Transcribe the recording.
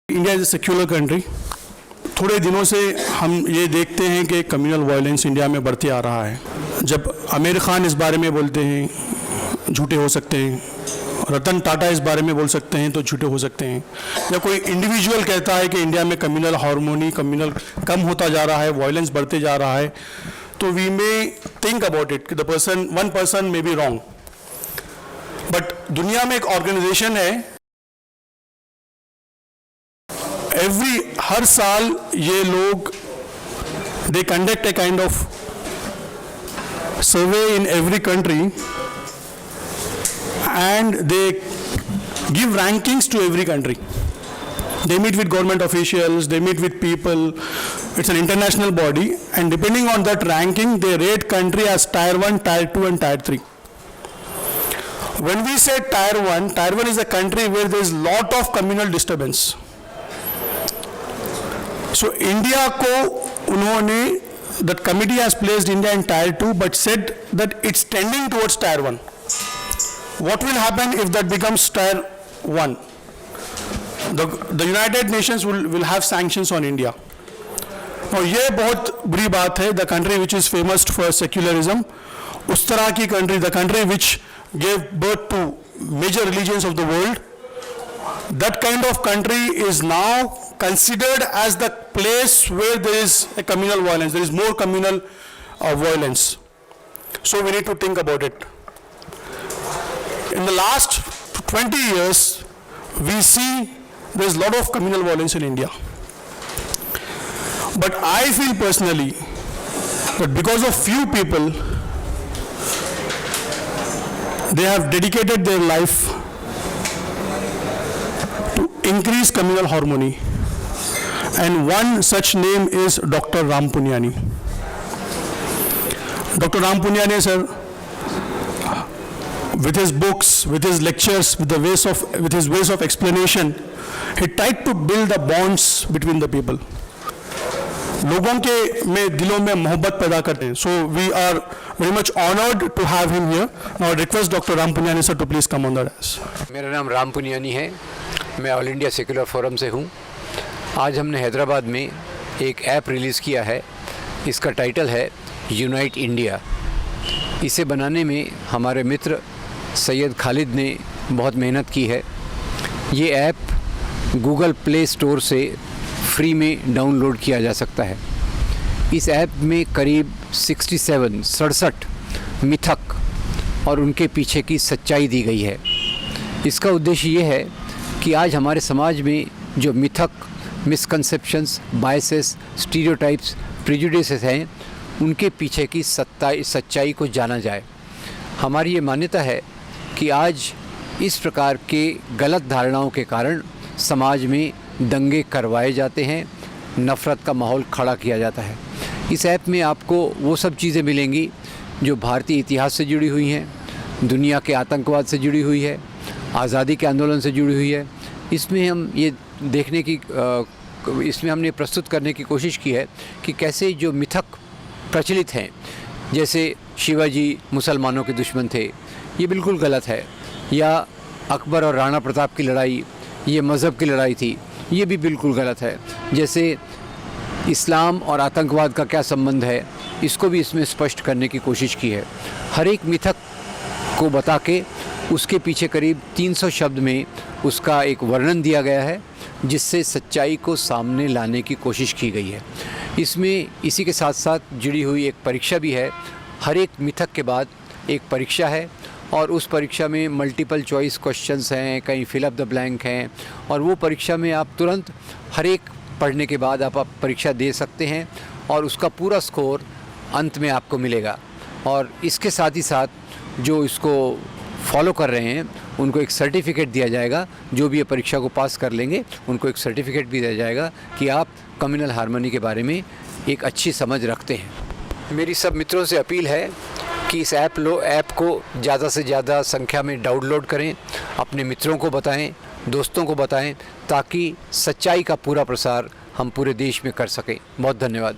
India is a secular country. थोड़े दिनों से हम ये देखते हैं कि कम्युनल वायलेंस इंडिया में बढ़ते आ रहा है। जब आमिर खान इस बारे में बोलते हैं झूठे हो सकते हैं, रतन टाटा इस बारे में बोल सकते हैं तो झूठे हो सकते हैं, या कोई इंडिविजुअल कहता है कि इंडिया में कम्युनल हार्मोनी कम्युनल कम होता जा रहा है, वायलेंस बढ़ते जा रहा है, तो we may think about it, the person one person may be wrong. But दुनिया में एक ऑर्गेनाइजेशन है, हर साल ये लोग they conduct a kind of survey in every country and they give rankings to every country. They meet with government officials, they meet with people. It's an international body, and depending on that ranking, they rate country as Tier 1, Tier 2, and Tier 3. When we say Tier 1 is a country where there is lot of communal disturbance. So India को उन्होंने that committee has placed India in Tier 2, but said that it's tending towards Tier 1. What will happen if that becomes Tier 1? The United Nations will have sanctions on India. Now ये बहुत बुरी बात है. The country which is famous for secularism, उस तरह की country, the country which gave birth to major religions of the world, that kind of country is now considered as the place where there is a communal violence. There is more communal violence. So we need to think about it. In the last 20 years, we see there is a lot of communal violence in India. But I feel personally that because of few people, they have dedicated their life to increase communal harmony. And one such name is Dr. Ram Punyani. Dr. Ram Punyani, sir, with his books, with his lectures, with his ways of explanation, he tried to build the bonds between the people. लोगों के में दिलों में मोहब्बत पैदा करते हैं. So we are very much honored to have him here. Now I request Dr. Ram Punyani sir to please come on the dais. मेरा नाम राम पुनियानी है. मैं ऑल इंडिया सेक्युलर फोरम से हूँ. आज हमने हैदराबाद में एक ऐप रिलीज़ किया है. इसका टाइटल है यूनाइट इंडिया. इसे बनाने में हमारे मित्र सैयद खालिद ने बहुत मेहनत की है. ये ऐप गूगल प्ले स्टोर से फ्री में डाउनलोड किया जा सकता है. इस ऐप में करीब 67 मिथक और उनके पीछे की सच्चाई दी गई है. इसका उद्देश्य ये है कि आज हमारे समाज में जो मिथक, मिसकंसेप्शंस, बायसेस, स्टीरियोटाइप्स, प्रेजुडिसेस हैं, उनके पीछे की सच्चाई को जाना जाए. हमारी ये मान्यता है कि आज इस प्रकार के गलत धारणाओं के कारण समाज में दंगे करवाए जाते हैं, नफ़रत का माहौल खड़ा किया जाता है. इस ऐप में आपको वो सब चीज़ें मिलेंगी जो भारतीय इतिहास से जुड़ी हुई हैं, दुनिया के आतंकवाद से जुड़ी हुई है, आज़ादी के आंदोलन से जुड़ी हुई है. इसमें हम ये देखने की इसमें हमने प्रस्तुत करने की कोशिश की है कि कैसे जो मिथक प्रचलित हैं, जैसे शिवाजी मुसलमानों के दुश्मन थे, ये बिल्कुल गलत है, या अकबर और राणा प्रताप की लड़ाई ये मज़हब की लड़ाई थी, ये भी बिल्कुल गलत है. जैसे इस्लाम और आतंकवाद का क्या संबंध है, इसको भी इसमें स्पष्ट करने की कोशिश की है. हर एक मिथक को बता के उसके पीछे करीब 300 शब्द में उसका एक वर्णन दिया गया है, जिससे सच्चाई को सामने लाने की कोशिश की गई है. इसमें इसी के साथ साथ जुड़ी हुई एक परीक्षा भी है. हर एक मिथक के बाद एक परीक्षा है और उस परीक्षा में मल्टीपल चॉइस क्वेश्चंस हैं, कहीं फिलअप द ब्लैंक हैं, और वो परीक्षा में आप तुरंत हर एक पढ़ने के बाद आप परीक्षा दे सकते हैं और उसका पूरा स्कोर अंत में आपको मिलेगा. और इसके साथ ही साथ जो इसको फॉलो कर रहे हैं उनको एक सर्टिफिकेट दिया जाएगा. जो भी ये परीक्षा को पास कर लेंगे उनको एक सर्टिफिकेट भी दिया जाएगा कि आप कम्युनल हार्मनी के बारे में एक अच्छी समझ रखते हैं. मेरी सब मित्रों से अपील है कि इस ऐप को ज़्यादा से ज़्यादा संख्या में डाउनलोड करें, अपने मित्रों को बताएं, दोस्तों को बताएं, ताकि सच्चाई का पूरा प्रसार हम पूरे देश में कर सकें. बहुत धन्यवाद.